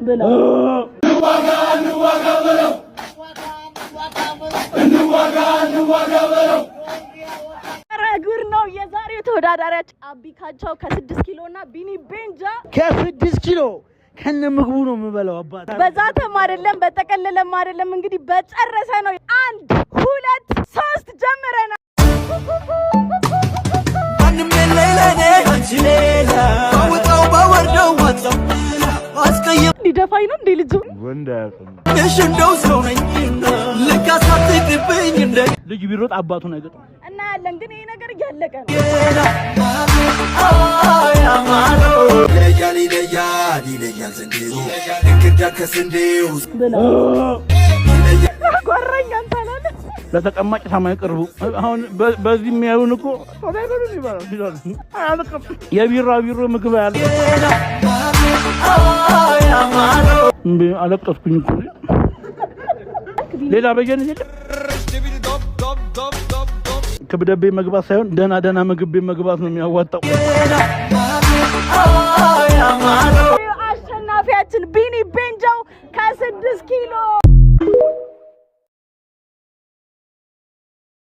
ብላ ረጉር ነው የዛሬው ተወዳዳሪያችን አቢካቸው ከ6 ኪሎና ቢኒ ቤንጃ ከ6 ኪሎ ከነ ምግቡ ነው የምበላው አባት በዛተም አይደለም በተቀለለም አይደለም እንግዲህ በጨረሰ ነው 1 2 3 ጀምረና አንም ለለኔ አንቺሌላ ወጣው ባወርደው ወጣው አስቀየም ሊደፋኝ ነው እንዴ ልጅ ወንዳያቀም እሺ እንደው ሰው ነኝ ልካሳትብኝ እንደ ልጅ ቢሮጥ አባቱን አይገጥም እና ያለን ግን ይሄ ነገር እያለቀ ነው ይለያል ዘንድሮ እንግዳ ከስንዴው ጎረኛ አንተናለ ለተቀማጭ ሰማይ ቅርቡ አሁን በዚህ የሚያዩን እኮ ተዳይበሉን ይባላል አያልቅም የቢራ ምግብ ያለ እንዴ አለቀስኩኝ እኮ ሌላ በየነ የለም ከብደቤ መግባት ሳይሆን ደና ምግብ መግባት ነው የሚያዋጣው አሸናፊያችን ቢኒ ቤንጃው ከ6 ኪሎ